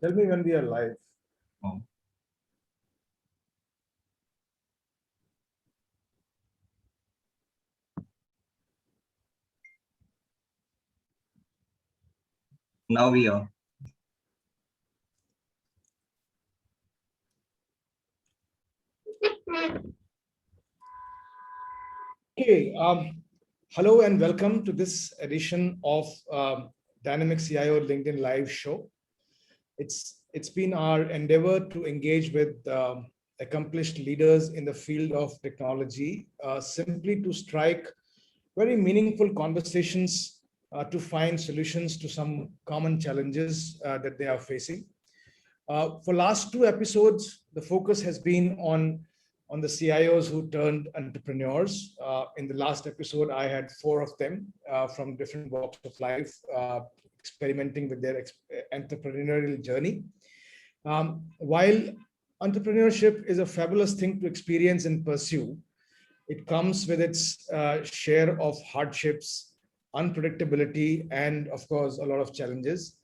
Tell me when we are live. Oh. Now we are. Okay. Hello and welcome to this edition of Dynamic CIO LinkedIn Live show. It's been our endeavor to engage with accomplished leaders in the field of technology, simply to strike very meaningful conversations to find solutions to some common challenges that they are facing. For last two episodes, the focus has been on the CIOs who turned entrepreneurs. In the last episode, I had four of them from different walks of life, experimenting with their entrepreneurial journey. While entrepreneurship is a fabulous thing to experience and pursue, it comes with its share of hardships, unpredictability, and of course, a lot of challenges.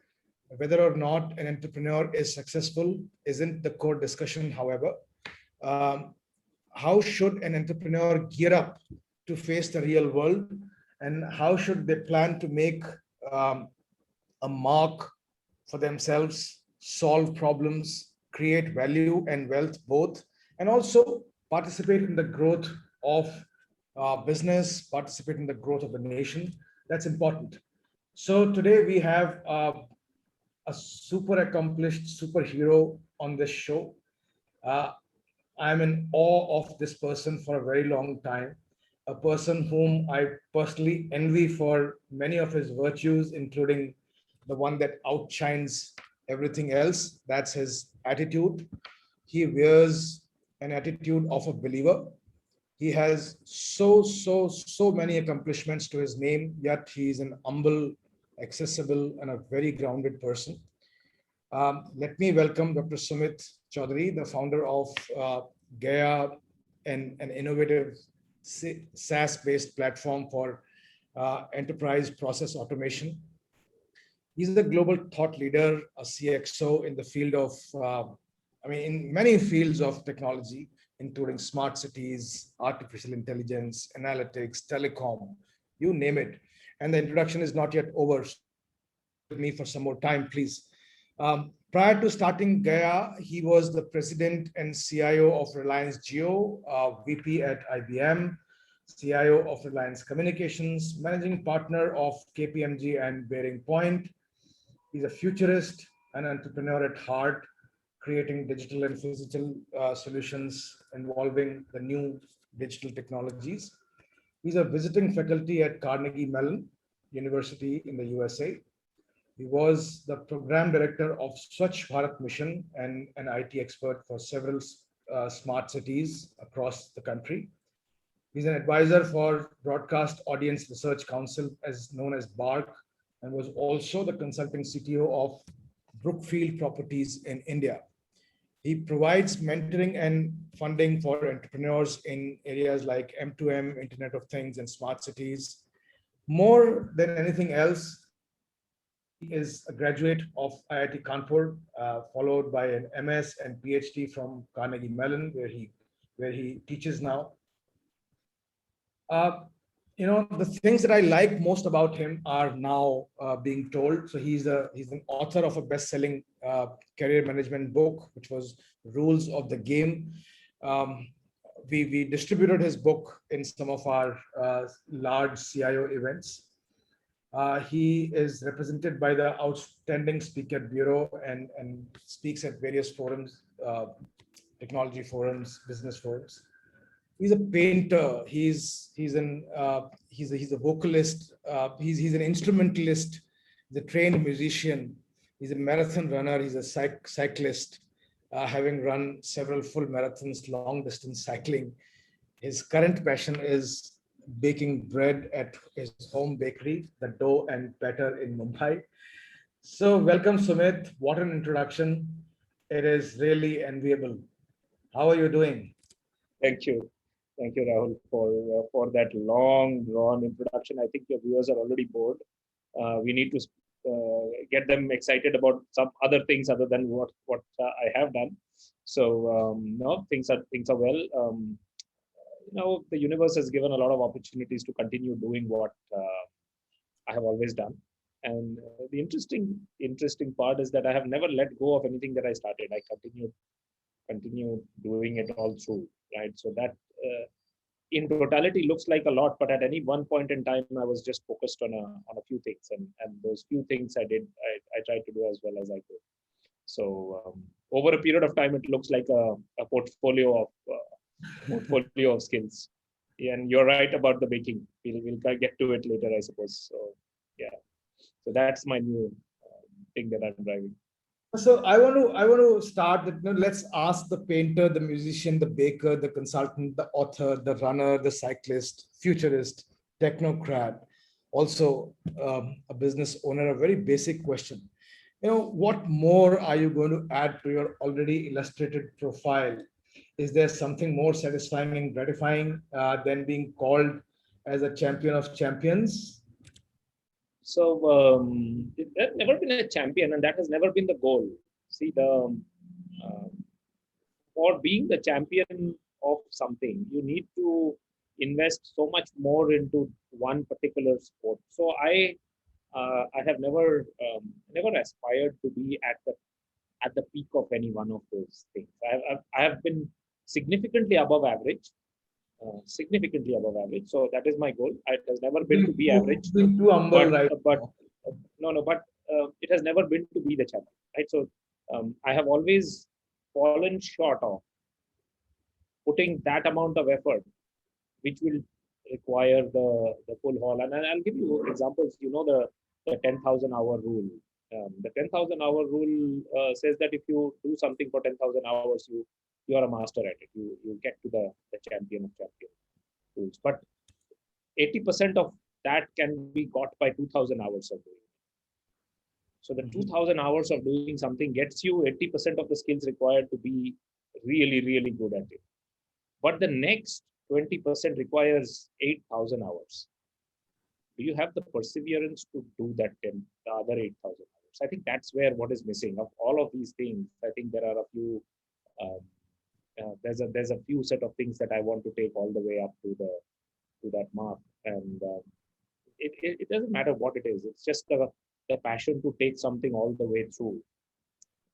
Whether or not an entrepreneur is successful isn't the core discussion, however. Um, how should an entrepreneur gear up to face the real world, and how should they plan to make um, a mark for themselves, solve problems, create value and wealth both, and also participate in the growth of business, participate in the growth of the nation? That's important. So today we have a super accomplished superhero on this show. Uh, I'm in awe of this person for a very long time, a person whom I personally envy for many of his virtues, including the one that outshines everything else. That's his attitude. He wears an attitude of a believer. He has so many accomplishments to his name, yet he is an humble, accessible, and a very grounded person. Let me welcome Dr. Sumit Chowdhury, the founder of Gaia, an innovative SaaS-based platform for enterprise process automation. He's a global thought leader, a CXO in the field of, in many fields of technology, including smart cities, artificial intelligence, analytics, telecom, you name it. And the introduction is not yet over. With me for some more time, please. Prior to starting Gaia, he was the president and CIO of Reliance Jio, VP at IBM, CIO of Reliance Communications, managing partner of KPMG and Bearing Point. He's a futurist, an entrepreneur at heart, creating digital and physical solutions involving the new digital technologies. He's a visiting faculty at Carnegie Mellon University in the USA. He was the program director of Swachh Bharat Mission and an IT expert for several smart cities across the country. He's an advisor for Broadcast Audience Research Council, as known as BARC, and was also the consulting CTO of Brookfield Properties in India. He provides mentoring and funding for entrepreneurs in areas like M2M, Internet of Things, and smart cities. More than anything else, is a graduate of IIT Kanpur, followed by an MS and PhD from Carnegie Mellon, where he teaches now. Uh, the things that I like most about him are now being told. So he's an author of a best-selling career management book, which was Rules of the Game. We distributed his book in some of our large CIO events. He is represented by the Outstanding Speaker Bureau and speaks at various forums, technology forums, business forums. He's a painter. He's a vocalist. He's an instrumentalist. He's a trained musician. He's a marathon runner. He's a cyclist, having run several full marathons, long distance cycling. His current passion is baking bread at his home bakery, the Dough and Batter in Mumbai. So welcome, Sumit. What an introduction. It is really enviable. How are you doing? Thank you. Thank you, Rahul, for that long, drawn introduction. I think your viewers are already bored. We need to get them excited about some other things other than what I have done. So no, things are well. The universe has given a lot of opportunities to continue doing what I have always done. And the interesting part is that I have never let go of anything that I started. I continue doing it all through, right? So that in totality looks like a lot, but at any one point in time, I was just focused on a few things, and those few things I tried to do as well as I could. So over a period of time, it looks like a portfolio of skills. And you're right about the baking. We'll get to it later, I suppose. So yeah, so that's my new thing that I'm driving. So I want to start that. Let's ask the painter, the musician, the baker, the consultant, the author, the runner, the cyclist, futurist, technocrat, also a business owner, a very basic question. What more are you going to add to your already illustrated profile? Is there something more satisfying and gratifying than being called as a champion of champions? So there's never been a champion, and that has never been the goal. See, for being the champion of something, you need to invest so much more into one particular sport. So I have never aspired to be at the peak of any one of those things. I have been significantly above average. So that is my goal. It has never been to be average. Too humble, right? But it has never been to be the champion, right? So I have always fallen short of putting that amount of effort, which will require the full haul. And I'll give you examples. The 10,000 hour rule. The 10,000 hour rule says that if you do something for 10,000 hours, you are a master at it. You get to the champion of champions rules. But 80% of that can be got by 2,000 hours of doing it. So the 2,000 hours of doing something gets you 80% of the skills required to be really, really good at it. But the next 20% requires 8,000 hours. Do you have the perseverance to do the other 8,000 hours? I think that's where what is missing. Of all of these things, I think there are a few. There's a few set of things that I want to take all the way up to that mark, and it doesn't matter what it is. It's just the passion to take something all the way through,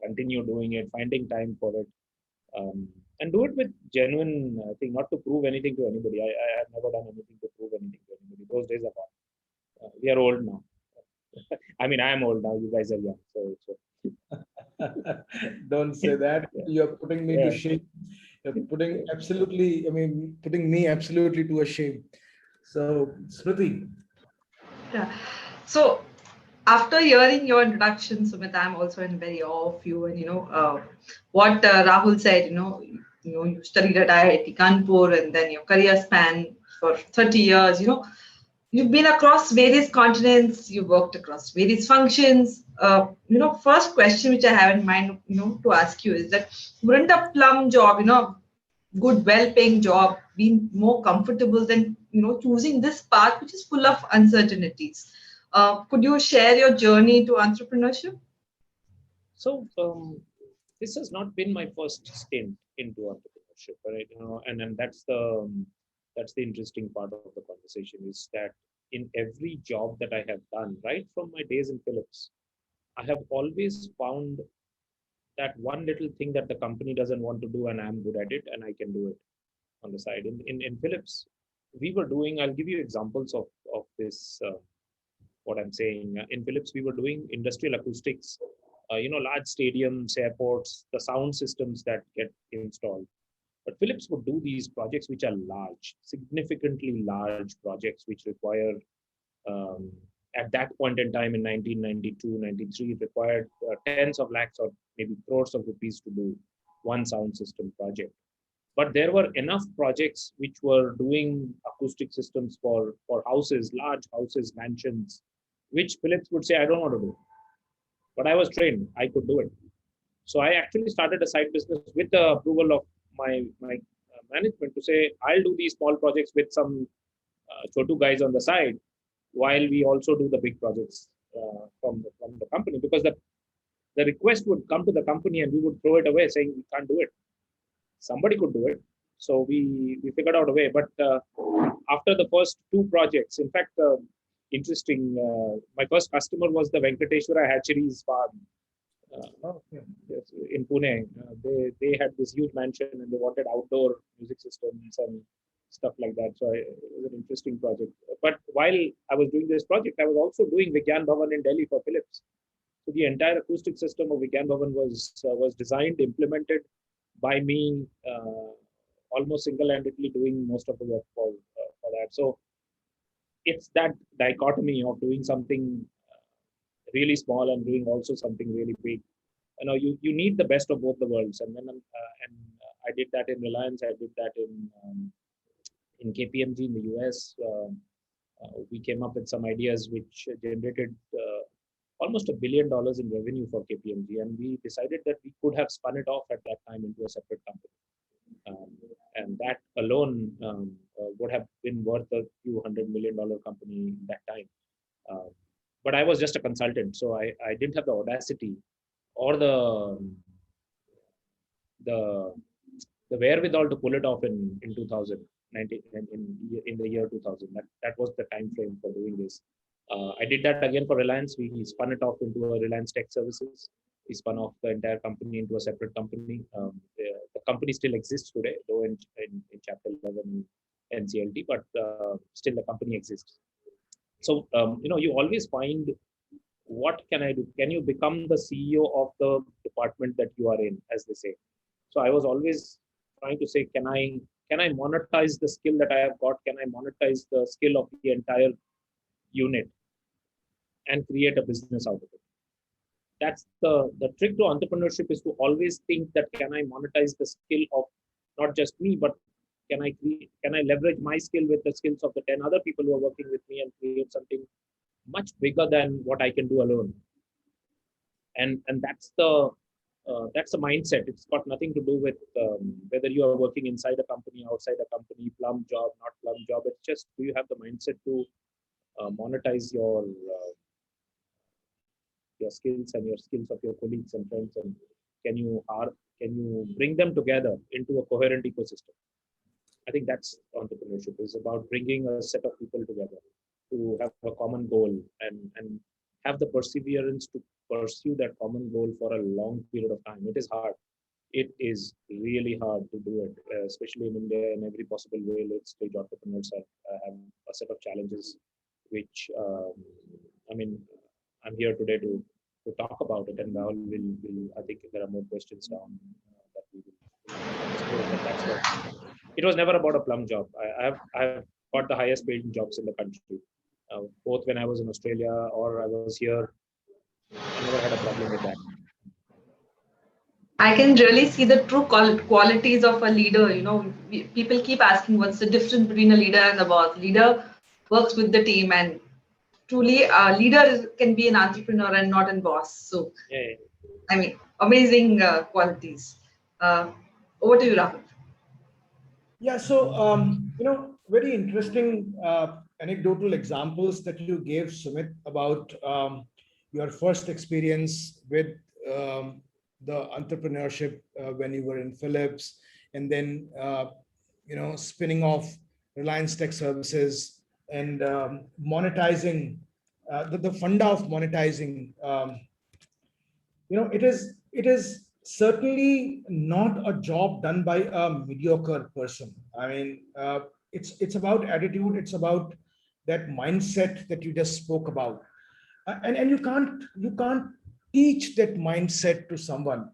continue doing it, finding time for it, and do it with genuine thing, not to prove anything to anybody. I have never done anything to prove anything to anybody. Those days are gone. We are old now. I mean, I am old now. You guys are young, so. Don't say that. You're putting me to shame. You're putting me absolutely to a shame. So, Smruti. Yeah. So, after hearing your introduction, Sumit, I'm also in very awe of you. And what Rahul said. You studied at IIT Kanpur, and then your career span for 30 years. You've been across various continents. You worked across various functions. First question which I have in mind, to ask you is that wouldn't a plum job, good, well-paying job, be more comfortable than choosing this path, which is full of uncertainties? Could you share your journey to entrepreneurship? So this has not been my first stint into entrepreneurship, right? And that's the interesting part of the conversation, is that in every job that I have done, right from my days in Philips, I have always found that one little thing that the company doesn't want to do, and I'm good at it, and I can do it on the side. In Philips, we were doing, I'll give you examples of this, what I'm saying. In Philips, we were doing industrial acoustics, large stadiums, airports, the sound systems that get installed. But Philips would do these projects which are large, significantly large projects, which require, at that point in time in 1992, 93, it required tens of lakhs or maybe crores of rupees to do one sound system project. But there were enough projects which were doing acoustic systems for houses, large houses, mansions, which Philips would say, I don't want to do. But I was trained, I could do it. So I actually started a side business with the approval of my management to say, I'll do these small projects with some Chotu guys on the side, while we also do the big projects from the company, because the request would come to the company and we would throw it away saying we can't do it. Somebody could do it. So we figured out a way. But after the first two projects, in fact, interesting, my first customer was the Venkateshwara Hatcheries farm in Pune. They had this huge mansion and they wanted outdoor music systems and stuff like that. So it was an interesting project. But while I was doing this project, I was also doing Vigyan Bhavan in Delhi for Philips. So the entire acoustic system of Vigyan Bhavan was designed, implemented by me, almost single-handedly doing most of the work for that. So it's that dichotomy of doing something really small and doing also something really big. You need the best of both the worlds. And then I did that in Reliance. I did that in KPMG in the US. We came up with some ideas which generated almost $1 billion in revenue for KPMG, and we decided that we could have spun it off at that time into a separate company, and that alone would have been worth a few $100 million company that time. But I was just a consultant, so I didn't have the audacity or the wherewithal to pull it off in 2019 in the year 2000. That was the time frame for doing this. I did that again for Reliance. We spun it off into a Reliance Tech Services. We spun off the entire company into a separate company. The company still exists today, though in Chapter 11 NCLT, but still the company exists. So, you always find, what can I do? Can you become the CEO of the department that you are in, as they say? So I was always trying to say, can I monetize the skill that I have got? Can I monetize the skill of the entire unit and create a business out of it? That's the trick to entrepreneurship, is to always think that, can I monetize the skill of not just me, but can I leverage my skill with the skills of the 10 other people who are working with me and create something much bigger than what I can do alone? And that's the mindset. It's got nothing to do with whether you are working inside a company, outside a company, plum job, not plum job. It's just, do you have the mindset to monetize your skills and your skills of your colleagues and friends, and can you bring them together into a coherent ecosystem? I think that's entrepreneurship, is about bringing a set of people together to have a common goal and have the perseverance to pursue that common goal for a long period of time. It is hard. It is really hard to do it, especially in India. In every possible way, late stage entrepreneurs have a set of challenges, which I'm here today to talk about it, and Rahul will I think there are more questions down that we will explore. But that's what it was. Never about a plum job. I have got the highest paid jobs in the country, both when I was in Australia or I was here. I never had a problem with that. I can really see the true qualities of a leader. People keep asking, what's the difference between a leader and a boss? Leader works with the team, and truly a leader can be an entrepreneur and not a boss. So, Yeah. Amazing qualities. Over to you, Rahul. Yeah, so very interesting anecdotal examples that you gave, Sumit, about your first experience with the entrepreneurship when you were in Philips, and then spinning off Reliance Tech Services and monetizing the funda of monetizing. It is certainly not a job done by a mediocre person. It's about attitude. It's about that mindset that you just spoke about, and you can't teach that mindset to someone.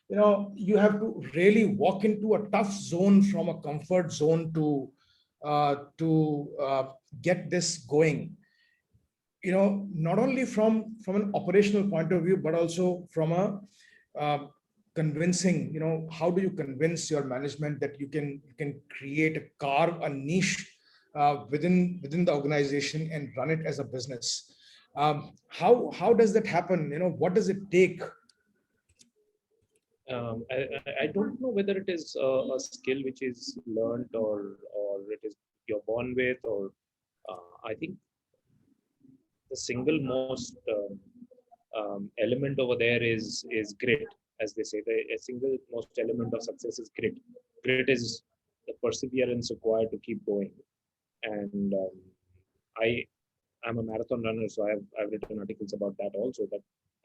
You have to really walk into a tough zone from a comfort zone to get this going. Not only from an operational point of view, but also from a convincing. How do you convince your management that you can carve a niche within the organization and run it as a business? How does that happen? What does it take? I don't know whether it is a skill which is learned or it is you're born with, or I think the single most element over there is grit, as they say. A single most element of success is grit. Grit is the perseverance required to keep going. And I I'm a marathon runner, so I've written articles about that also. That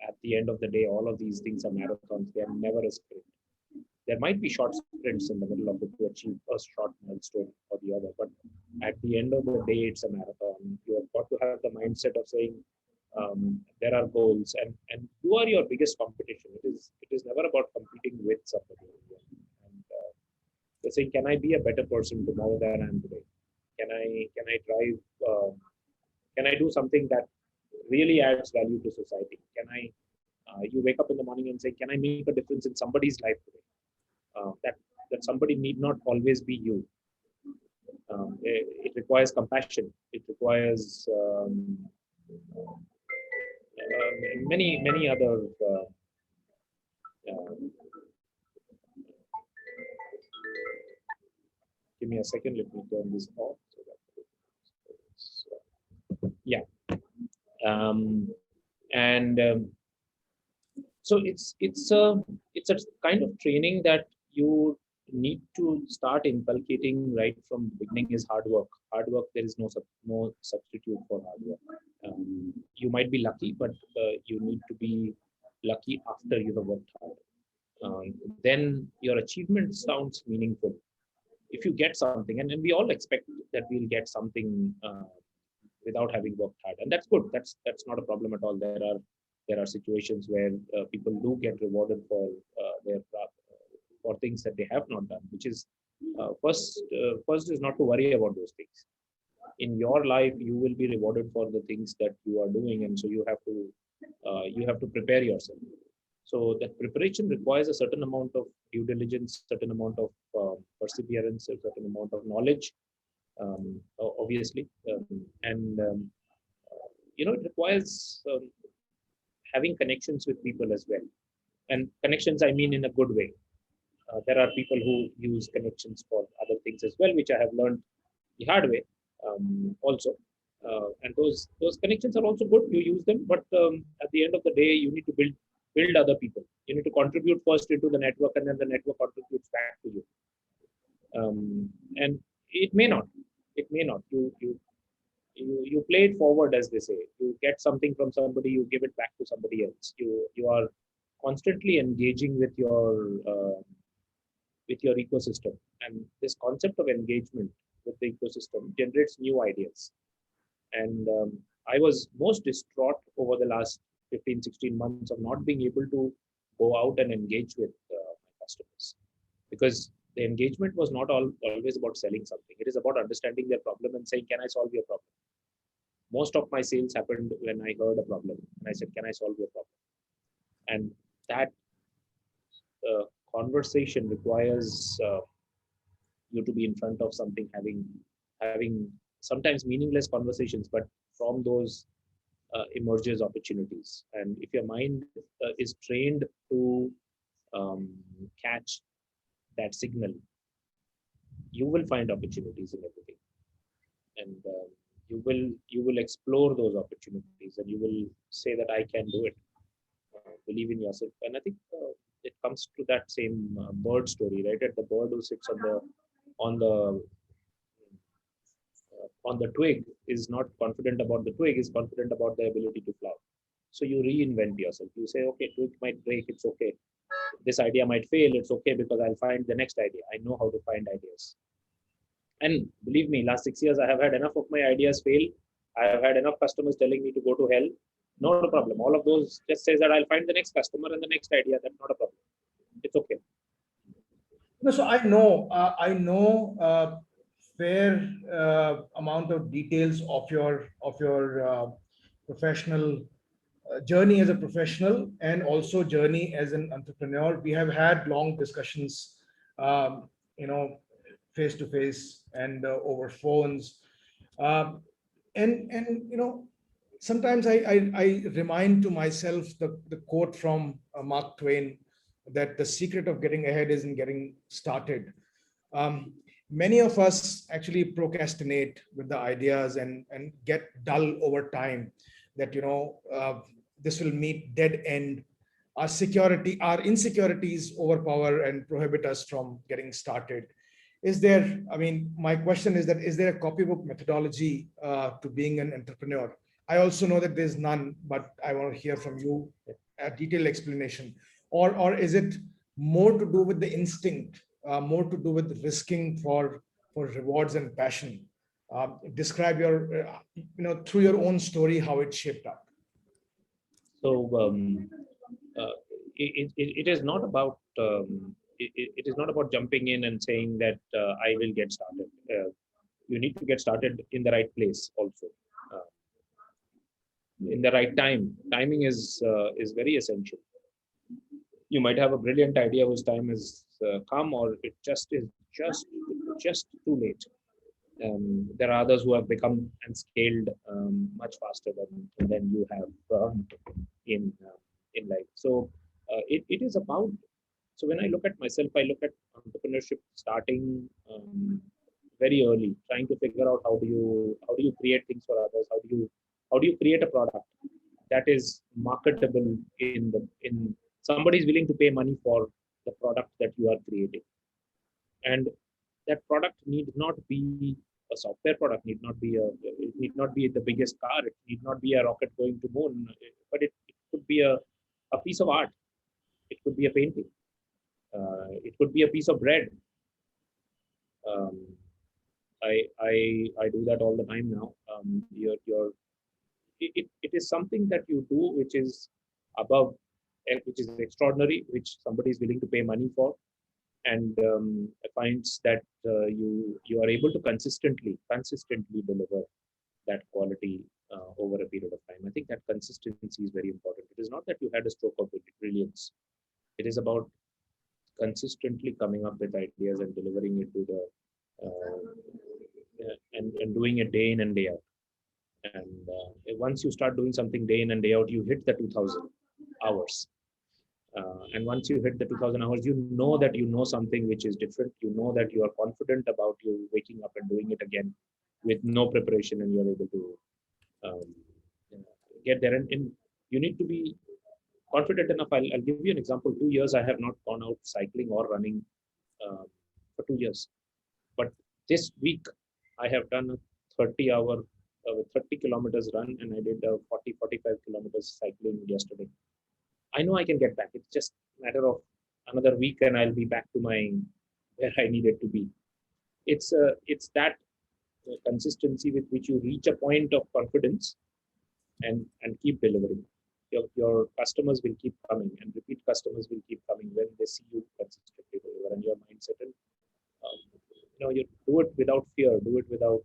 at the end of the day, all of these things are marathons. They are never a sprint. There might be short sprints in the middle of it to achieve a short milestone or the other, but at the end of the day, it's a marathon. You have got to have the mindset of saying there are goals, and you are your biggest competition. It is never about competing with somebody. And they're saying, can I be a better person tomorrow than I am today? Can I drive? Can I do something that really adds value to society? Can I? You wake up in the morning and say, can I make a difference in somebody's life today? That somebody need not always be you. It requires compassion. It requires many other. Give me a second. Let me turn this off. Yeah, and so it's a kind of training that you need to start inculcating right from the beginning. Is hard work. Hard work. There is no substitute for hard work. You might be lucky, but you need to be lucky after you have worked hard. Then your achievement sounds meaningful. If you get something, and we all expect that we'll get something without having worked hard, and that's good. That's not a problem at all. There are situations where people do get rewarded for for things that they have not done, which is first is not to worry about those things. In your life, you will be rewarded for the things that you are doing, and so you have to prepare yourself. So that preparation requires a certain amount of due diligence, certain amount of perseverance, a certain amount of knowledge, obviously, and it requires having connections with people as well. And connections, I mean in a good way. There are people who use connections for other things as well, which I have learned the hard way also. And those connections are also good. You use them, but at the end of the day, you need to build other people. You need to contribute first into the network, and then the network contributes back to you. And it may not. You play it forward, as they say. You get something from somebody, you give it back to somebody else. You are constantly engaging with your ecosystem, and this concept of engagement with the ecosystem generates new ideas. And I was most distraught over the last 15-16 months of not being able to go out and engage with my customers, because the engagement was not always about selling something. It is about understanding their problem and saying, can I solve your problem? Most of my sales happened when I heard a problem and I said, can I solve your problem? And that conversation requires you to be in front of something, having sometimes meaningless conversations, but from those emerges opportunities. And if your mind is trained to catch that signal, you will find opportunities in everything, and you will explore those opportunities, and you will say that I can do it. Believe in yourself. And I think it comes to that same bird story, right? At the bird who sits on the twig is not confident about the twig, is confident about the ability to fly. So you reinvent yourself. You say, okay, twig might break, it's okay. This idea might fail, it's okay, because I'll find the next idea. I know how to find ideas. And believe me, last 6 years, I have had enough of my ideas fail. I have had enough customers telling me to go to hell. Not a problem. All of those just says that I'll find the next customer and the next idea. That's not a problem. It's okay. No, so I know fair amount of details of your professional journey as a professional, and also journey as an entrepreneur. We have had long discussions, um, face to face and over phones, and sometimes I remind to myself the quote from Mark Twain, that the secret of getting ahead is in getting started. Many of us actually procrastinate with the ideas and get dull over time. that, this will meet dead end. Our insecurities overpower and prohibit us from getting started. My question is that, is there a copybook methodology to being an entrepreneur? I also know that there's none, but I want to hear from you a detailed explanation. Or is it more to do with the instinct, more to do with risking for rewards and passion? Describe through your own story, how it shaped up. So it is not about it is not about jumping in and saying that I will get started. You need to get started in the right place also, in the right time. Timing is very essential. You might have a brilliant idea whose time is come, or it just is just too late. There are others who have become and scaled much faster than you have in life. So it is about. So when I look at myself, I look at entrepreneurship starting very early, trying to figure out how do you create things for others, how do you create a product that is marketable in somebody is willing to pay money for the product that you are creating. And that product need not be a software product, it need not be the biggest car, it need not be a rocket going to moon, but it could be a piece of art, it could be a painting, it could be a piece of bread. I do that all the time now. It is something that you do which is above, which is extraordinary, which somebody is willing to pay money for, and finds that you are able to consistently deliver that quality over a period of time. I think that consistency is very important. It is not that you had a stroke of brilliance. It is about consistently coming up with ideas and delivering it to the and doing it day in and day out. And once you start doing something day in and day out, you hit the 2000 hours. And once you hit the 2000 hours, you know that you know something which is different. You know that you are confident about you waking up and doing it again with no preparation, and you're able to get there. And you need to be confident enough. I'll give you an example. 2 years, I have not gone out cycling or running for 2 years. But this week, I have done a 30 kilometers run, and I did a 45 kilometers cycling yesterday. I know I can get back. It's just a matter of another week and I'll be back to where I needed to be. It's that consistency with which you reach a point of confidence and keep delivering. Your customers will keep coming, and repeat customers will keep coming when they see you consistently deliver, and your mindset. And you do it without fear, do it without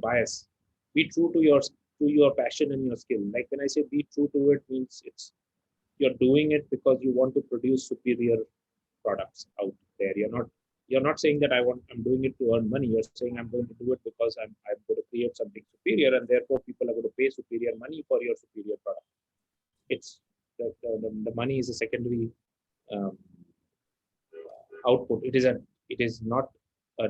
bias. Be true to your passion and your skill. Like when I say be true to it, means you're doing it because you want to produce superior products out there. You're not saying that I'm doing it to earn money. You're saying I'm going to do it because I'm going to create something superior, and therefore people are going to pay superior money for your superior product. It's the money is a secondary output. It is not a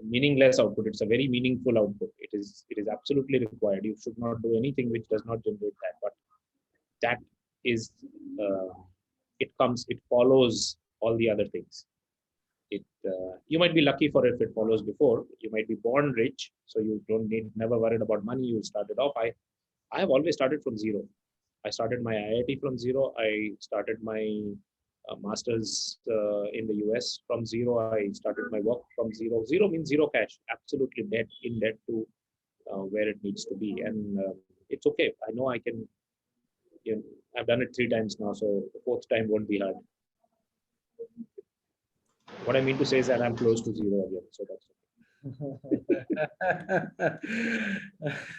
meaningless output. It's a very meaningful output. It is absolutely required. You should not do anything which does not generate that. But that is it follows all the other things. You might be lucky for it if it follows before. You might be born rich, so you never worried about money. You started off. I have always started from zero. I started my IIT from zero. I started my master's in the US from zero. I started my work from zero. Zero means zero cash, absolutely in debt to where it needs to be. And it's okay. I know I can, I've done it 3 times now, so the 4th time won't be hard. What I mean to say is that I'm close to zero again, so that's okay.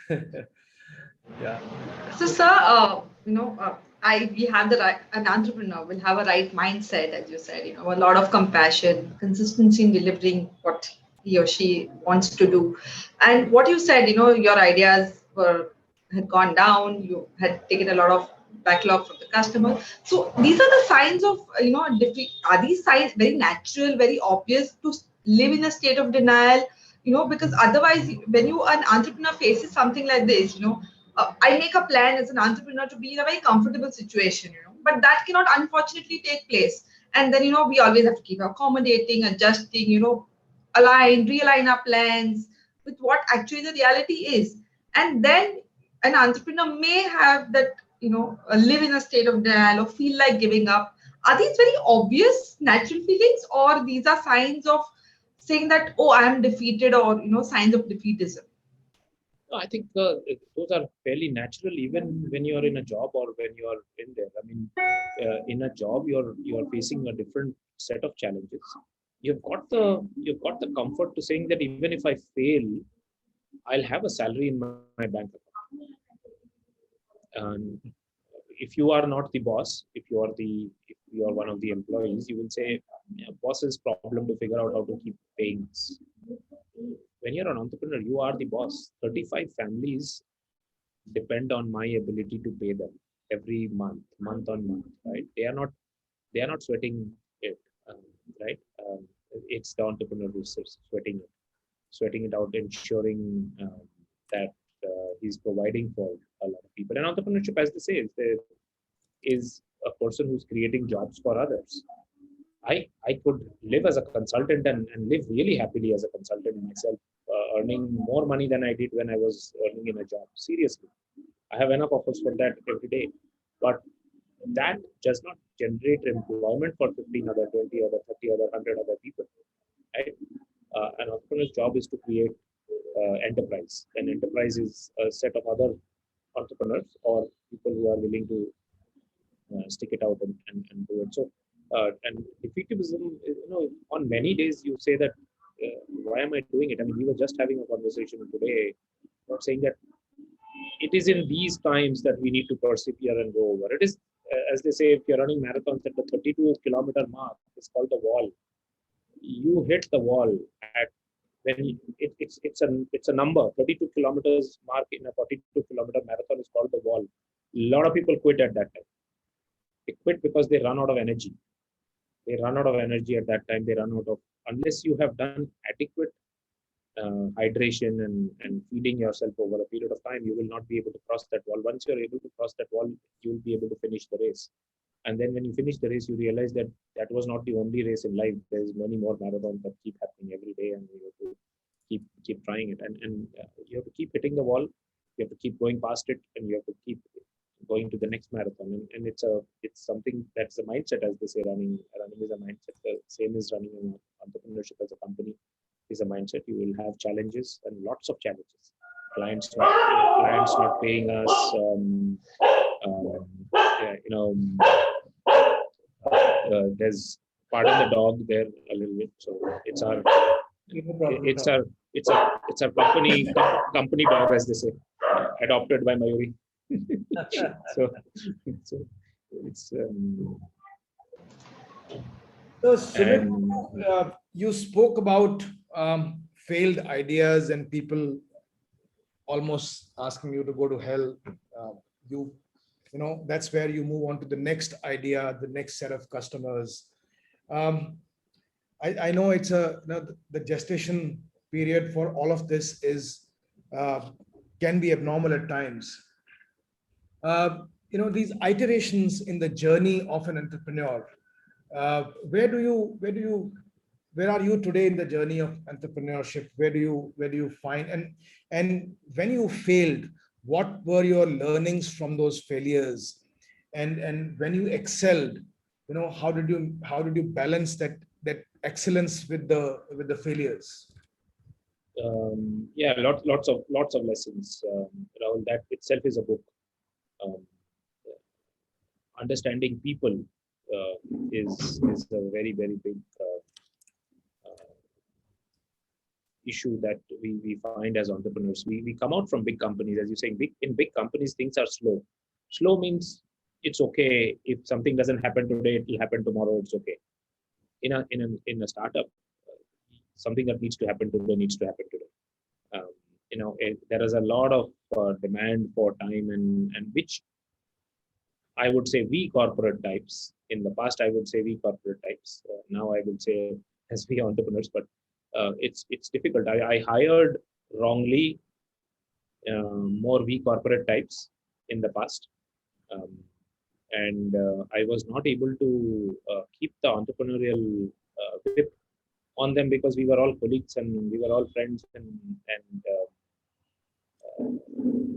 Yeah. So, sir, we have an entrepreneur will have a right mindset, as you said, a lot of compassion, consistency in delivering what he or she wants to do. And what you said, your ideas had gone down, you had taken a lot of backlog from the customer. So these are the signs of, are these signs very natural, very obvious to live in a state of denial because otherwise, when you an entrepreneur faces something like this, I make a plan as an entrepreneur to be in a very comfortable situation, but that cannot unfortunately take place. And then, we always have to keep accommodating, adjusting, realign our plans with what actually the reality is. And then an entrepreneur may have that, live in a state of denial or feel like giving up. Are these very obvious natural feelings, or these are signs of saying that, oh, I am defeated, or, signs of defeatism? No, I think those are fairly natural, even when you are in a job or when you are in there. I mean, in a job, you're facing a different set of challenges. You've got the comfort to saying that even if I fail, I'll have a salary in my bank account. And if you are not the boss, if you are one of the employees, you will say, yeah, boss's problem to figure out how to keep paying us. When you're an entrepreneur, you are the boss. 35 families depend on my ability to pay them every month on month, right? They are not sweating it, um, right? It's the entrepreneur who's sweating it out, ensuring that he's providing for a lot of people. And entrepreneurship, as they say, is a person who's creating jobs for others. I could live as a consultant and live really happily as a consultant myself, earning more money than I did when I was earning in a job. Seriously, I have enough offers for that every day. But that does not generate employment for 15 other, 20 other, 30 other, 100 other people. Right? An entrepreneur's job is to create enterprise. An enterprise is a set of other entrepreneurs or people who are willing to stick it out and do it. So, and defeatism, on many days you say that, why am I doing it? I mean, we were just having a conversation today saying that it is in these times that we need to persevere and go over. It is, as they say, if you're running marathons at the 32-kilometer mark, it's called the wall. You hit the wall at when it's a number. 32 kilometers mark in a 42-kilometer marathon is called the wall. A lot of people quit at that time. They quit because they run out of energy. They run out of energy at that time. They run out of, unless you have done adequate hydration and feeding yourself over a period of time, you will not be able to cross that wall. Once you're able to cross that wall, you'll be able to finish the race. And then when you finish the race, you realize that that was not the only race in life. There's many more marathons that keep happening every day, and you have to keep trying it. And you have to keep hitting the wall. You have to keep going past it, and you have to keep going to the next marathon. And it's something that's a mindset, as they say. Running is a mindset. The same is running in entrepreneurship as a company is a mindset. You will have challenges and lots of challenges. Clients not paying us. There's pardon the dog there a little bit. So it's our company dog, as they say, adopted by Mayuri. so it's So, Sumit, you spoke about failed ideas and people almost asking you to go to hell. That's where you move on to the next idea, the next set of customers. I know it's the gestation period for all of this is can be abnormal at times. These iterations in the journey of an entrepreneur. Where are you today in the journey of entrepreneurship? Where do you find, and when you failed, what were your learnings from those failures? And when you excelled, how did you balance that excellence with the failures? Yeah, lots of lessons. Rahul, that itself is a book. Understanding people is a very, very big issue that we find as entrepreneurs. We come out from big companies, as you say. In big companies, things are slow. Slow means it's okay if something doesn't happen today, it will happen tomorrow. It's okay. In a startup, something that needs to happen today needs to happen today. There is a lot of demand for time, and which I would say we corporate types. In the past, I would say we corporate types. Now I would say as we entrepreneurs, but it's difficult. I hired wrongly more V corporate types in the past. Um, and I was not able to keep the entrepreneurial whip on them because we were all colleagues and we were all friends. And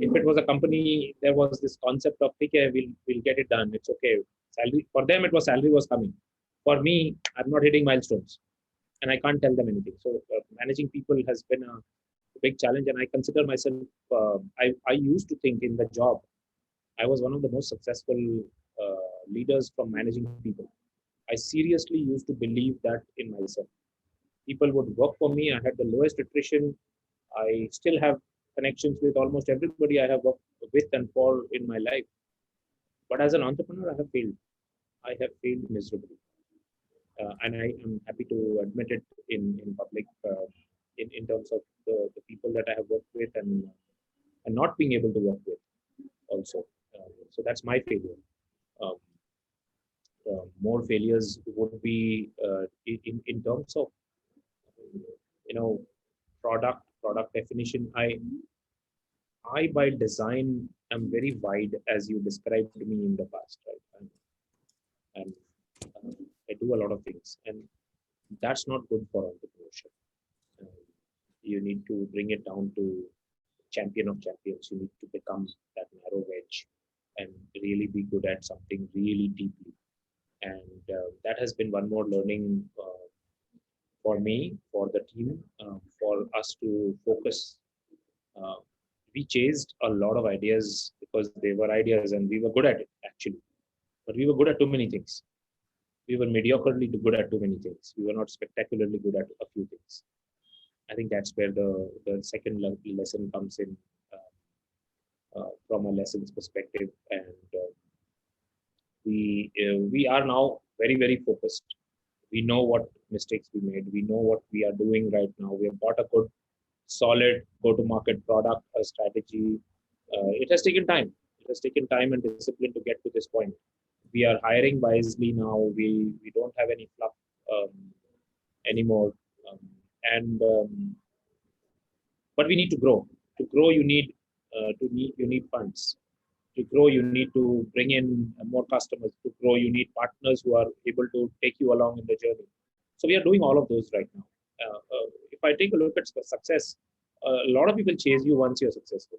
if it was a company, there was this concept of, okay, we'll get it done. It's okay. Salary for them, it was salary was coming. For me, I'm not hitting milestones, and I can't tell them anything. So managing people has been a big challenge, and I consider myself. I used to think in the job, I was one of the most successful leaders from managing people. I seriously used to believe that in myself. People would work for me. I had the lowest attrition. I still have connections with almost everybody I have worked with and for in my life. But as an entrepreneur, I have failed. I have failed miserably. And I am happy to admit it in public in terms of the people that I have worked with and not being able to work with also. So that's my failure. Um, more failures would be in terms of you know product definition. I by design am very wide, as you described me in the past, right? And I do a lot of things, and that's not good for entrepreneurship. Uh, you need to bring it down to champion of champions. You need to become that narrow wedge and really be good at something really deeply. And that has been one more learning for me, for the team, for us to focus. Uh, we chased a lot of ideas because they were ideas and we were good at it actually, but we were good at too many things. We were mediocrely good at too many things. We were not spectacularly good at a few things. I think that's where the second lesson comes in from a lessons perspective, and we are now very focused. We know what mistakes we made. We know what we are doing right now. We have got a good, solid go-to-market product, a strategy. It has taken time. It has taken time and discipline to get to this point. We are hiring wisely now. We don't have any fluff um, anymore, um, and but we need to grow. To grow, you need funds. To grow, you need to bring in more customers. To grow, you need partners who are able to take you along in the journey. So we are doing all of those right now. If I take a look at success, a lot of people chase you once you're successful.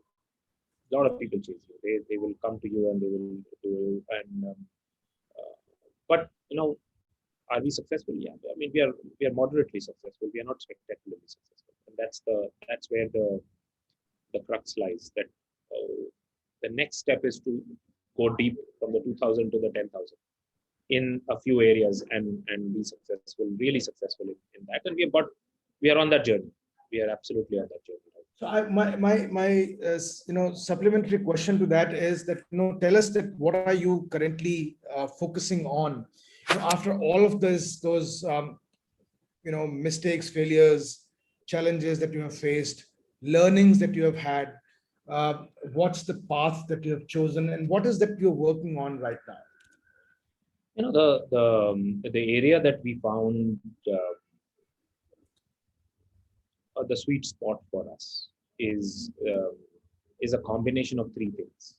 A lot of people chase you. They will come to you and they will do. And but are we successful? Yeah, I mean we are moderately successful. We are not spectacularly successful, and that's where the crux lies. That the next step is to go deep from the 2000 to the 10,000 in a few areas and be successful, really successful in that. And we are on that journey. We are absolutely on that journey. So my supplementary question to that is that tell us that what are you currently focusing on after all of those mistakes, failures, challenges that you have faced, learnings that you have had. What's the path that you have chosen, and what is that you're working on right now? The area that we found the sweet spot for us is a combination of three things.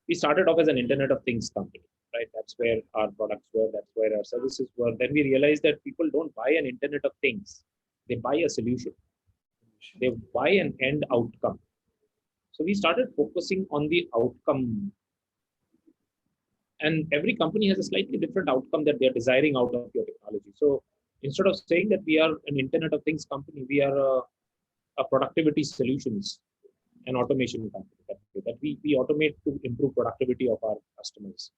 We started off as an Internet of Things company, right? That's where our products were, that's where our services were. Then we realized that people don't buy an Internet of Things, they buy a solution. They buy an end outcome. So we started focusing on the outcome. And every company has a slightly different outcome that they're desiring out of your technology. So instead of saying that we are an Internet of Things company, we are a productivity solutions and automation company. That we automate to improve productivity of our customers.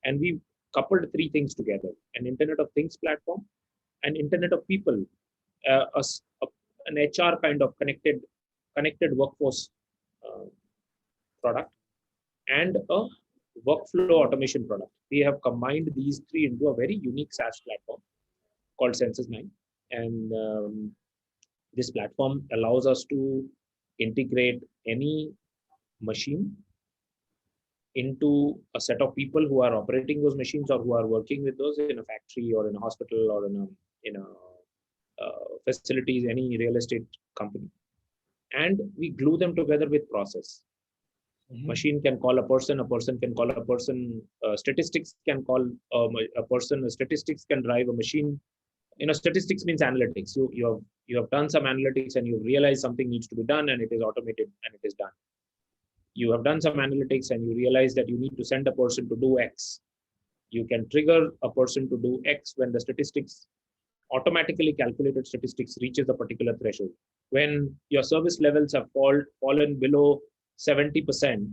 And we coupled three things together: an Internet of Things platform, an Internet of People, an HR kind of connected workforce product, and a workflow automation product. We have combined these three into a very unique SaaS platform called Census9. And this platform allows us to integrate any machine into a set of people who are operating those machines or who are working with those in a factory or in a hospital or in a facilities, any real estate company, and we glue them together with process. Machine can call a person can call a person, statistics can call a person, statistics can drive a machine. Statistics means analytics. You have done some analytics and you realize something needs to be done, and it is automated and it is done. You have done some analytics and you realize that you need to send a person to do X. You can trigger a person to do X when the statistics, automatically calculated statistics, reaches a particular threshold. When your service levels have fallen below 70%,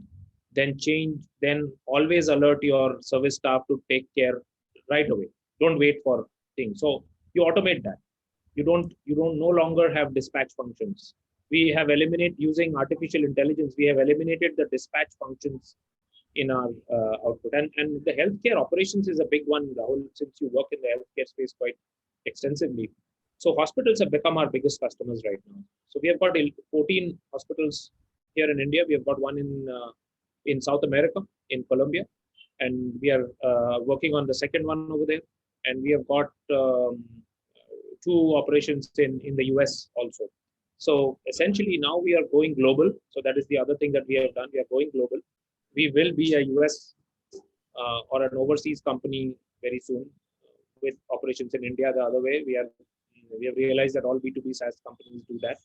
then always alert your service staff to take care right away. Don't wait for things. So you automate that. You don't no longer have dispatch functions. We have eliminated, using artificial intelligence, we have eliminated the dispatch functions in our output. And the healthcare operations is a big one, Rahul, since you work in the healthcare space quite extensively. So hospitals have become our biggest customers right now. So we have got 14 hospitals here in India. We have got one in South America, in Colombia, and we are working on the second one over there. And we have got 2 operations in the US also. So essentially now we are going global. So that is the other thing that we have done. We are going global. We will be a US or an overseas company very soon, with operations in India the other way. We have realized that all B2B SaaS companies do that.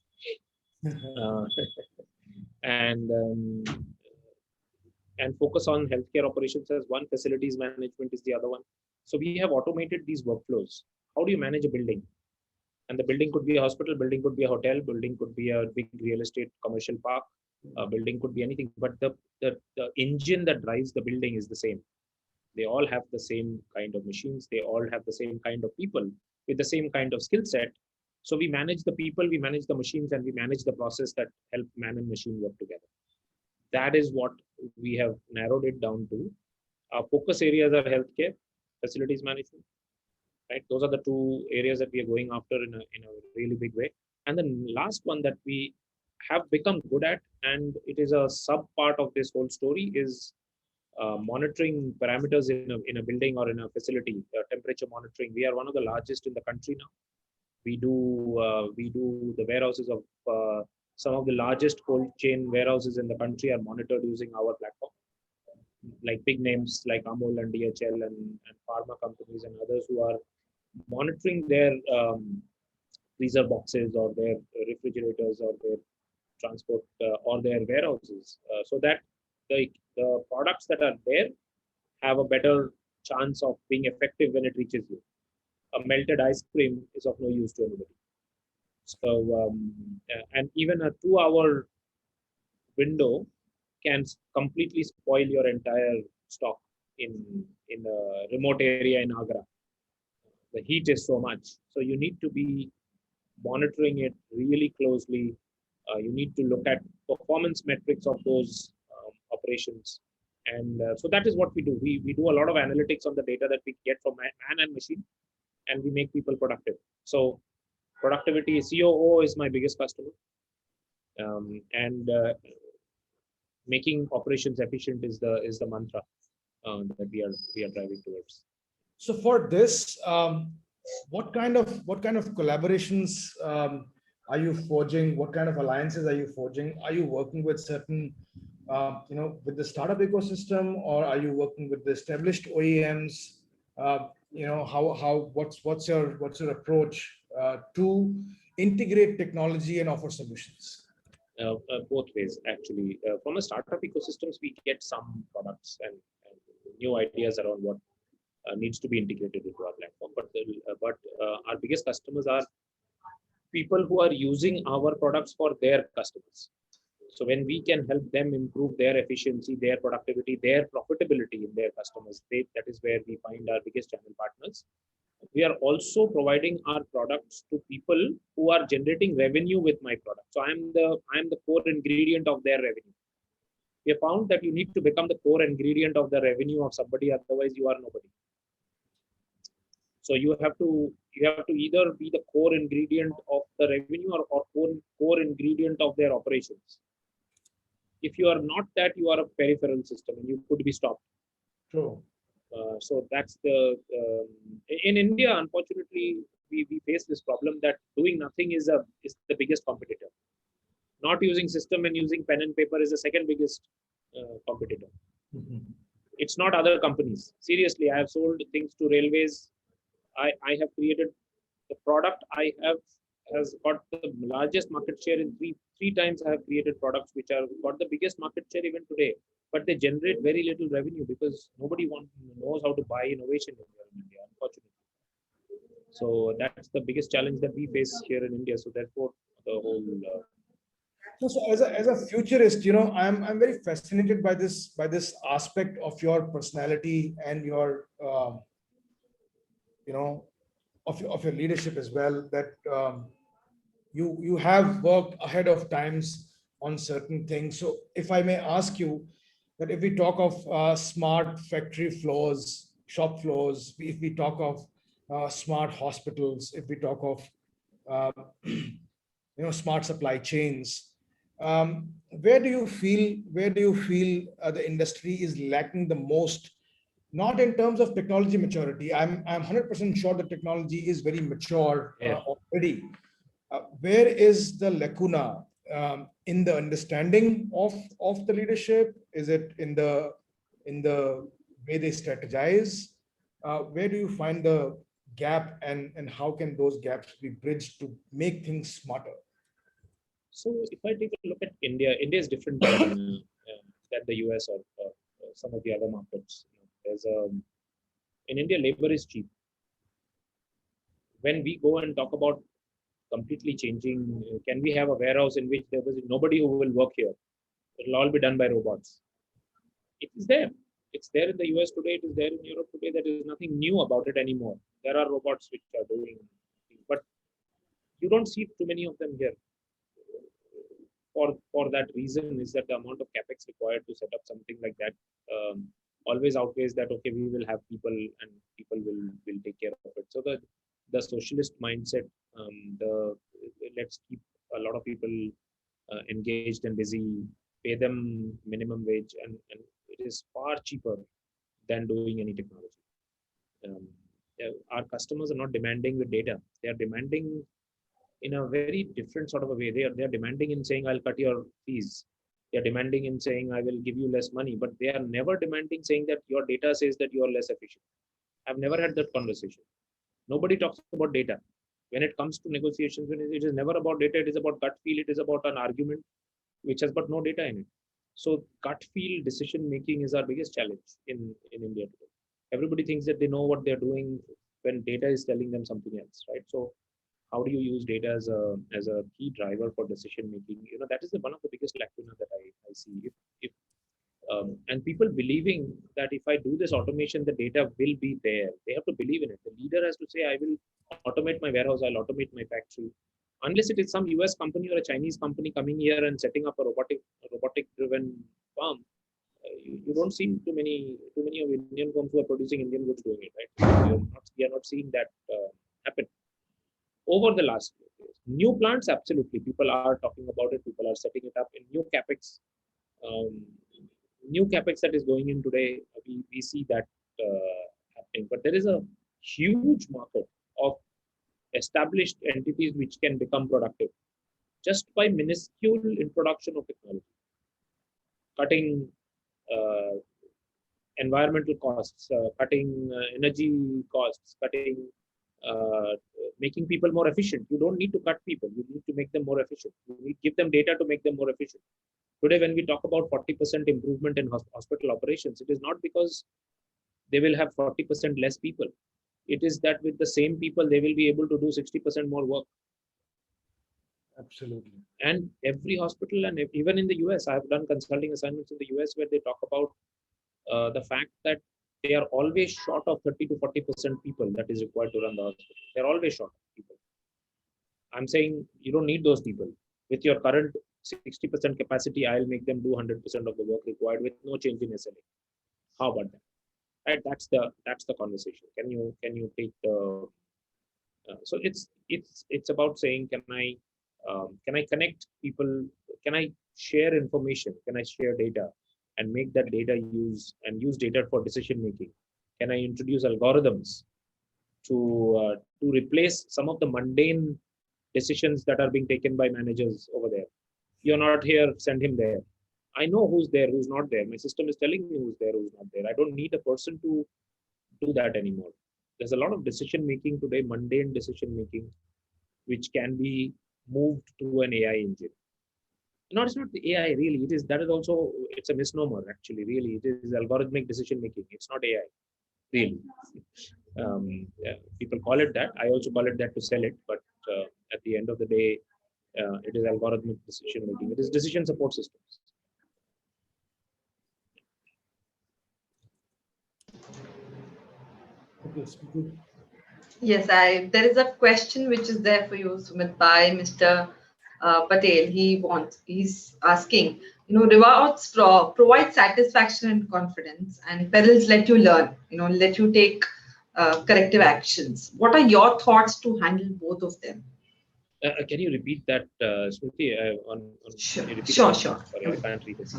And focus on healthcare operations as one, facilities management is the other one. So we have automated these workflows. How do you manage a building? And the building could be a hospital, building could be a hotel, building could be a big real estate commercial park, building could be anything. But the engine that drives the building is the same. They all have the same kind of machines. They all have the same kind of people with the same kind of skill set. So we manage the people, we manage the machines, and we manage the process that help man and machine work together. That is what we have narrowed it down to. Our focus areas are healthcare, facilities management. Right, those are the 2 areas that we are going after in a really big way. And the last one that we have become good at, and it is a sub part of this whole story, is monitoring parameters in a building or in a facility. Temperature monitoring. We are one of the largest in the country now. We do the warehouses of some of the largest cold chain warehouses in the country are monitored using our platform. Like big names like Amul and DHL and pharma companies and others who are monitoring their freezer boxes or their refrigerators or their transport or their warehouses, so that the products that are there have a better chance of being effective when it reaches you. A melted ice cream is of no use to anybody. So, and even a 2-hour window can completely spoil your entire stock in a remote area in Agra. The heat is so much. So you need to be monitoring it really closely. You need to look at performance metrics of those operations. And so that is what we do. We do a lot of analytics on the data that we get from man and machine, and we make people productive. So productivity, COO is my biggest customer. And making operations efficient is the mantra that we are driving towards. So for this, what kind of collaborations are you forging? What kind of alliances are you forging? Are you working with certain, with the startup ecosystem, or are you working with the established OEMs? What's your approach to integrate technology and offer solutions? Both ways, actually. From a startup ecosystems, we get some products and new ideas around what needs to be integrated into our platform. But our biggest customers are people who are using our products for their customers. So when we can help them improve their efficiency, their productivity, their profitability in their customers, that is where we find our biggest channel partners. We are also providing our products to people who are generating revenue with my product. So I am the core ingredient of their revenue. We have found that you need to become the core ingredient of the revenue of somebody, otherwise you are nobody. So you have to either be the core ingredient of the revenue or core ingredient of their operations. If you are not that, you are a peripheral system and you could be stopped. True. So that's the in India, unfortunately, we face this problem that doing nothing is the biggest competitor. Not using system and using pen and paper is the second biggest competitor. It's not other companies. Seriously, I have sold things to railways. I have created the product I have has got the largest market share in three times. I have created products which are got the biggest market share even today, but they generate very little revenue because nobody knows how to buy innovation in India, unfortunately. So that's the biggest challenge that we face here in India. So therefore, the whole So as a futurist, I'm very fascinated by this aspect of your personality and your of your leadership as well. That you have worked ahead of times on certain things. So if I may ask you that if we talk of smart factory floors, shop floors, if we talk of smart hospitals, if we talk of smart supply chains, where do you feel the industry is lacking the most? Not in terms of technology maturity. I'm 100% sure the technology is very mature already. Where is the lacuna in the understanding of the leadership? Is it in the way they strategize? Where do you find the gap, and how can those gaps be bridged to make things smarter? So if I take a look at India, India is different than the US or some of the other markets. There's in India, labor is cheap. When we go and talk about completely changing, can we have a warehouse in which there was nobody who will work here? It'll all be done by robots. It is there. It's there in the US today. It is there in Europe today. There is nothing new about it anymore. There are robots which are doing, but you don't see too many of them here. For that reason is that the amount of capex required to set up something like that always outweighs that. Okay, we will have people and people will take care of it. So the socialist mindset, let's keep a lot of people engaged and busy, pay them minimum wage, and it is far cheaper than doing any technology. Our customers are not demanding with data; they are demanding in a very different sort of a way. They are demanding in saying, I'll cut your fees. They are demanding in saying, I will give you less money, but they are never demanding saying that your data says that you are less efficient. I've never had that conversation. Nobody talks about data. When it comes to negotiations, when it is never about data, it is about gut feel, it is about an argument which has got no data in it. So gut feel decision making is our biggest challenge in India today. Everybody thinks that they know what they're doing when data is telling them something else, right? So how do you use data as a key driver for decision making? That is one of the biggest lacuna that I see. If and people believing that if I do this automation, the data will be there. They have to believe in it. The leader has to say, I will automate my warehouse, I'll automate my factory. Unless it is some US company or a Chinese company coming here and setting up a robotic driven farm, you don't see too many of Indian firms who are producing Indian goods doing it, right? We are not seeing that happen. Over the last few years, new plants, absolutely, people are talking about it. People are setting it up in new capex. New capex that is going in today, we see that happening. But there is a huge market of established entities which can become productive just by minuscule introduction of technology, cutting environmental costs, cutting energy costs, cutting making people more efficient. You don't need to cut people. You need to make them more efficient. You need to give them data to make them more efficient. Today, when we talk about 40% improvement in hospital operations, it is not because they will have 40% less people. It is that with the same people, they will be able to do 60% more work. Absolutely. And every hospital, and even in the US, I have done consulting assignments in the US where they talk about the fact that they are always short of 30 to 40% people that is required to run the hospital. They're always short of people. I'm saying you don't need those people. With your current 60% capacity, I'll make them do 100% of the work required with no change in SLA. How about that? Right, that's the conversation. Can you take the so it's about saying, can I connect people? Can I share information? Can I share data and make that data use data for decision making? Can I introduce algorithms to replace some of the mundane decisions that are being taken by managers over there. You're not here, send him there. I know who's there, who's not there. My system is telling me who's there, who's not there. I don't need a person to do that anymore. There's a lot of decision making today, mundane decision making, which can be moved to an AI engine. No, it's not the AI really. It is that is also it's a misnomer actually. Really, it is algorithmic decision making. It's not AI really. Yeah, people call it that. I also call it that to sell it. But at the end of the day, it is algorithmic decision making. It is decision support systems. Good. Yes, there is a question which is there for you, Sumit, by Mr. Patel. He's asking, rewards provide satisfaction and confidence, and perils let you learn, let you take corrective actions. What are your thoughts to handle both of them? Can you repeat that, Smruti? Sure. Sorry, I can't read it.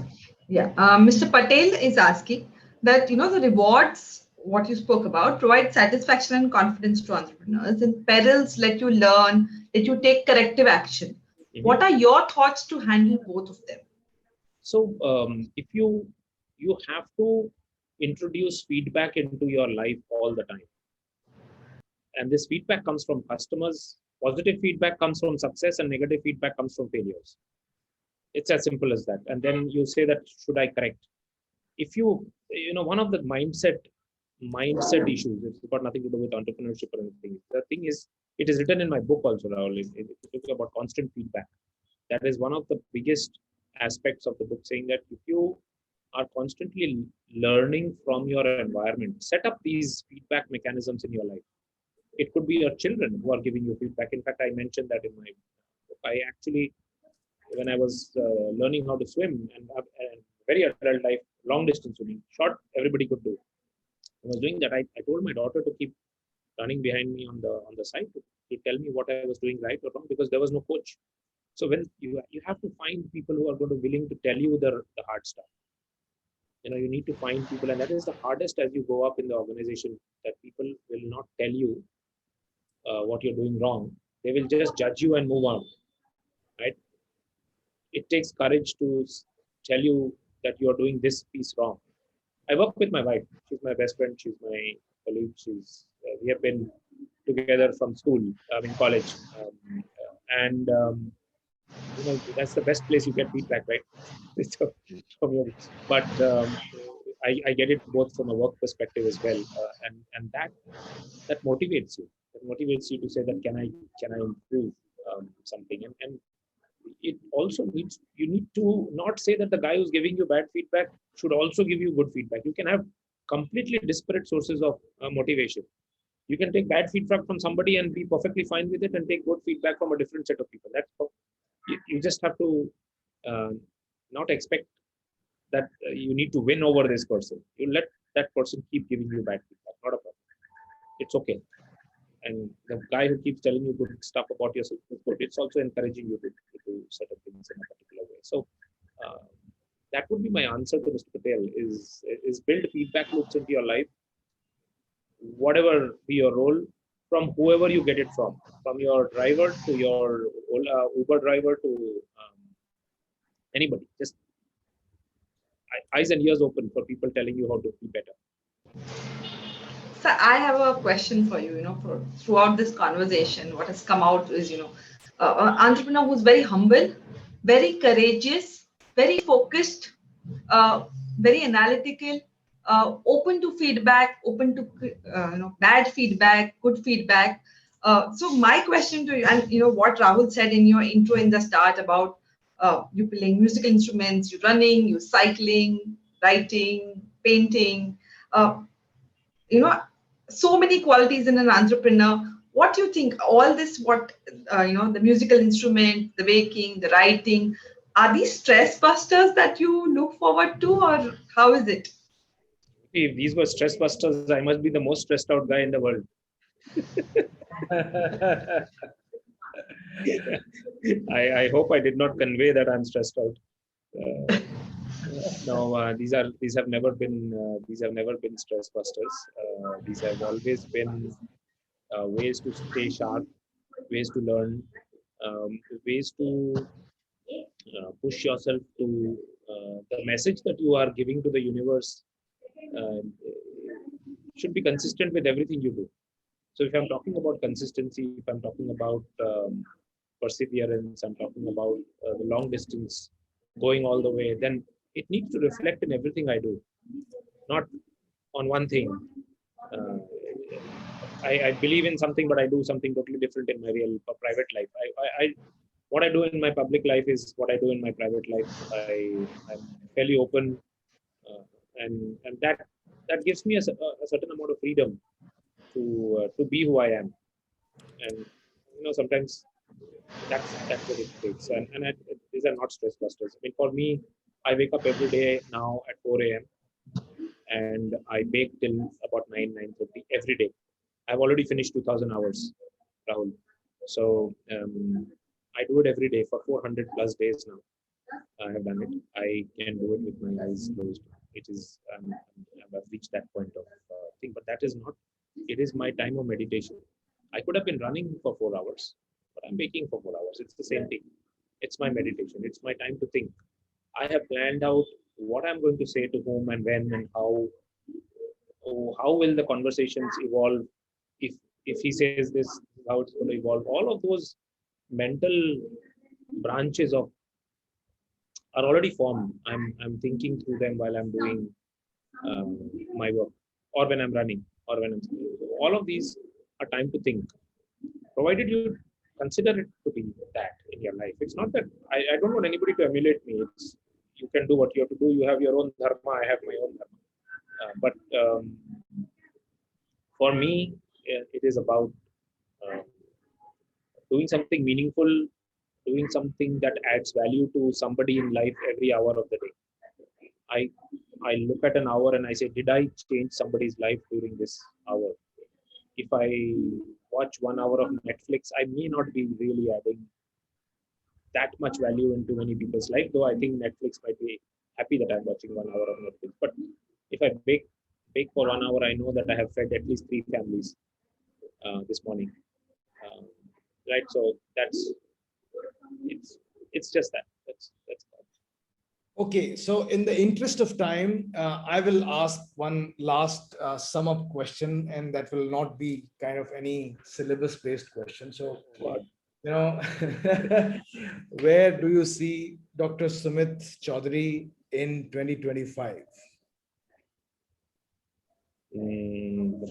Yeah, Mr. Patel is asking that, the rewards, what you spoke about, provide satisfaction and confidence to entrepreneurs, and perils let you learn, let you take corrective action. Mm-hmm. What are your thoughts to handle both of them? So, if you have to introduce feedback into your life all the time, and this feedback comes from customers. Positive feedback comes from success, and negative feedback comes from failures. It's as simple as that. And then you say that, should I correct? If one of the mindset issues, it's got nothing to do with entrepreneurship or anything. The thing is, it is written in my book also, Rahul. It's about constant feedback. That is one of the biggest aspects of the book, saying that if you are constantly learning from your environment, set up these feedback mechanisms in your life. It could be your children who are giving you feedback. In fact, I mentioned that in my book. I actually, when I was learning how to swim and very adult life, long distance swimming, short, everybody could do. I was doing that. I told my daughter to keep running behind me on the side to tell me what I was doing right or wrong, because there was no coach. So when you have to find people who are going to willing to tell you the hard stuff. You need to find people, and that is the hardest as you go up in the organization, that people will not tell you what you're doing wrong. They will just judge you and move on, right? It takes courage to tell you that you're doing this piece wrong. I work with my wife. She's my best friend. She's my colleague. We have been together from school, college, and that's the best place you get feedback, right? But I get it both from a work perspective as well, and that motivates you. That motivates you to say that can I improve something, and it also you need to not say that the guy who's giving you bad feedback should also give you good feedback. You can have completely disparate sources of motivation. You can take bad feedback from somebody and be perfectly fine with it, and take good feedback from a different set of people. That's how you just have to not expect that you need to win over this person. You let that person keep giving you bad feedback. Not a problem. It's okay. And the guy who keeps telling you good stuff about yourself is good. It's also encouraging you to do certain things in a particular way. So that would be my answer to Mr. Patel: is build feedback loops into your life, whatever be your role, from whoever you get it from your driver to your Uber driver to anybody. Just eyes and ears open for people telling you how to be better. So I have a question for you. Throughout this conversation, what has come out is, an entrepreneur who's very humble, very courageous, very focused, very analytical, open to feedback, open to bad feedback, good feedback. So my question to you, and what Rahul said in your intro in the start about you playing musical instruments, you running, you cycling, writing, painting. So many qualities in an entrepreneur. What do you think? All this, the musical instrument, the baking, the writing, are these stress busters that you look forward to, or how is it? If these were stress busters, I must be the most stressed out guy in the world. I hope I did not convey that I'm stressed out. No, these have never been stress busters. These have always been ways to stay sharp, ways to learn, ways to push yourself to the message that you are giving to the universe uh, should be consistent with everything you do. So if I'm talking about consistency, if I'm talking about perseverance, I'm talking about the long distance, going all the way, then it needs to reflect in everything I do, not on one thing. Uh, I believe in something, but I do something totally different in my real private life. What I do in my public life is what I do in my private life. I'm fairly open, uh, and that gives me a certain amount of freedom to be who I am. And sometimes that's what it takes. And these are not stress busters. I mean, for me, I wake up every day now at 4 a.m. and I bake till about 9:30 every day. I've already finished 2,000 hours, Rahul. So I do it every day for 400 plus days now. I have done it. I can do it with my eyes closed. It is, I've reached that point of thing, but that is not, it is my time of meditation. I could have been running for 4 hours, but I'm baking for 4 hours. It's the same thing. It's my meditation. It's my time to think. I have planned out what I'm going to say to whom and when and how. Oh, how will the conversations evolve if if he says this, how it's going to evolve. All of those mental branches of are already formed. I'm thinking through them while I'm doing um, my work, or when I'm running, or when I'm all of these are time to think, provided you consider it to be that in your life. It's not that I don't want anybody to emulate me. It's you can do what you have to do. You have your own dharma. I have my own dharma. But for me, it is about uh, doing something meaningful, doing something that adds value to somebody in life every hour of the day. I I look at an hour and I say, did I change somebody's life during this hour? If I watch 1 hour of Netflix, I may not be really adding that much value into many people's life, though I think Netflix might be happy that I'm watching 1 hour of Netflix. But if I bake for 1 hour, I know that I have fed at least 3 families this morning. Um, right? So it's it's just that. That's Okay, so in the interest of time, I will ask one last sum up question, and that will not be kind of any syllabus based question. So, God. you know, where do you see Dr. Sumit Chowdhury in 2025?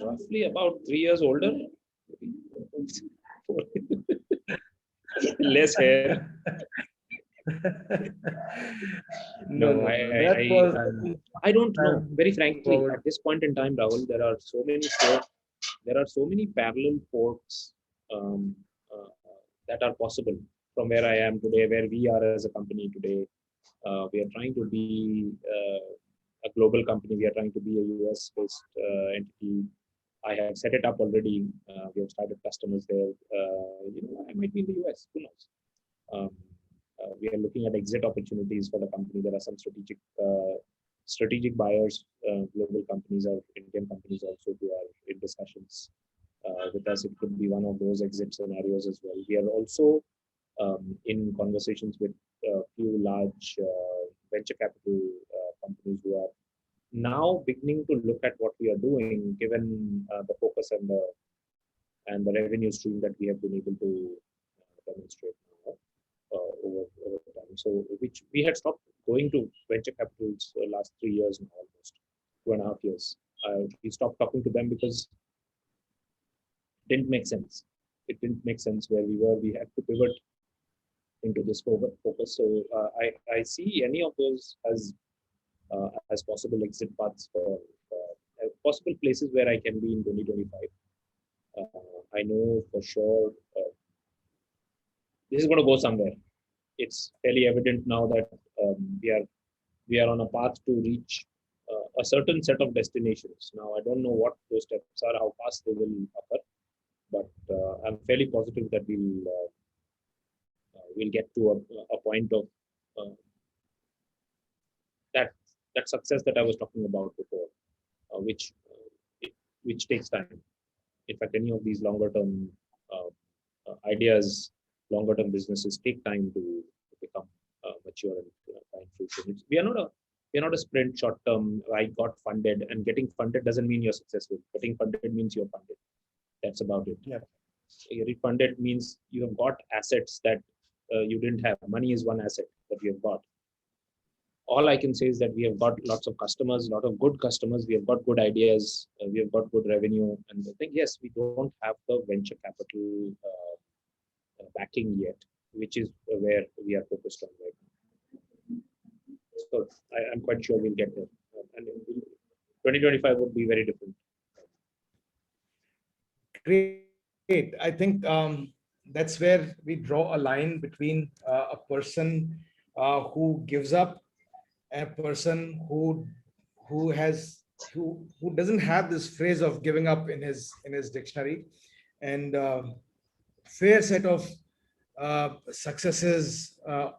Roughly about 3 years older, less hair. No, no, no. That was I don't know. Very frankly, forward. at this point in time, Rahul, there are so many parallel ports um, that are possible from where I am today, where we are as a company today. We are trying to be a global company. We are trying to be a US-based entity. I have set it up already. We have started customers there. I might be in the US. Who knows? Um, we are looking at exit opportunities for the company. There are some strategic buyers, global companies or Indian companies also who are in discussions with us. It could be one of those exit scenarios as well. We are also in conversations with a few large venture capital companies who are now beginning to look at what we are doing, given the focus and the revenue stream that we have been able to demonstrate now, over time. So, which we had stopped going to venture capitals last 3 years now, almost 2.5 years. We stopped talking to them because it didn't make sense. It didn't make sense where we were. We had to pivot into this focus. So I see any of those as possible exit paths for possible places where I can be in 2025. I know for sure this is going to go somewhere. It's fairly evident now that we are on a path to reach a certain set of destinations. Now I don't know what those steps are, how fast they will occur, but I'm fairly positive that we'll get to a point of uh, that success that I was talking about before, which which takes time. in fact, any of these longer term ideas, longer term businesses take time to become mature and find fruits. We are not a sprint short term. I got funded, and getting funded doesn't mean you're successful. Getting funded means you're funded. That's about it. Yeah. Getting funded means you have got assets that you didn't have. Money is one asset that you have got. All I can say is that we have got lots of customers, a lot of good customers. We have got good ideas. We have got good revenue. And I think, yes, we don't have the venture capital backing yet, which is where we are focused on right now. So I'm quite sure we'll get there. And 2025 would be very different. Great. I think that's where we draw a line between a person who gives up and a person who doesn't have this phrase of giving up in his dictionary, and fair set of successes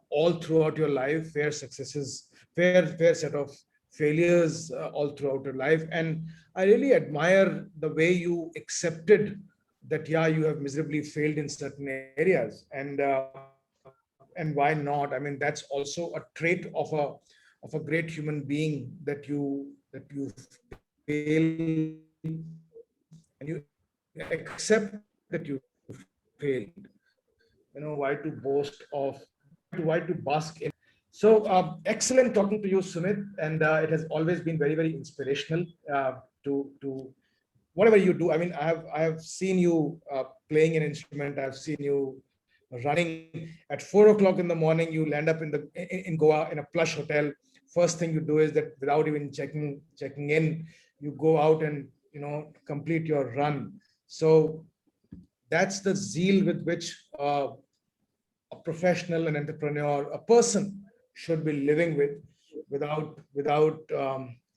all throughout your life, fair successes, fair set of failures all throughout your life. And I really admire the way you accepted that, yeah, you have miserably failed in certain areas, and why not? I mean, that's also a trait of a great human being, that you fail and you accept that you failed. Why to boast of, why to bask in. So excellent talking to you, Sumit, and it has always been very, very inspirational to whatever you do. I mean, I have seen you playing an instrument. I've seen you running at 4 o'clock in the morning. You land up in Goa in a plush hotel. First thing you do is that, without even checking in, you go out and complete your run. So that's the zeal with which a professional, an entrepreneur, a person should be living with, without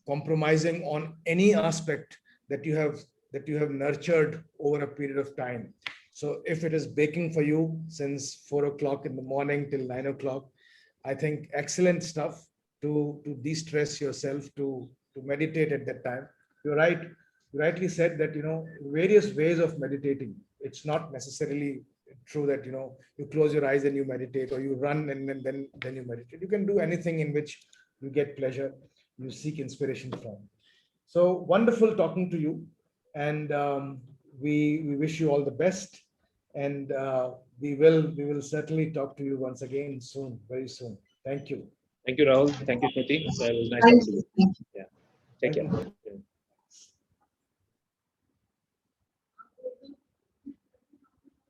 compromising on any aspect that you have nurtured over a period of time. So if it is baking for you since 4 o'clock in the morning till 9 o'clock, I think excellent stuff to de-stress yourself, to meditate at that time. You're right. You rightly said that, various ways of meditating. It's not necessarily true that, you close your eyes and you meditate, or you run and then you meditate. You can do anything in which you get pleasure, you seek inspiration from. So wonderful talking to you. And we wish you all the best. And we will certainly talk to you once again soon, very soon. Thank you. Thank you, Rahul. Thank you, Smruti. It was nice Thank talking to you. you. Yeah. Take Thank care. you. Yeah.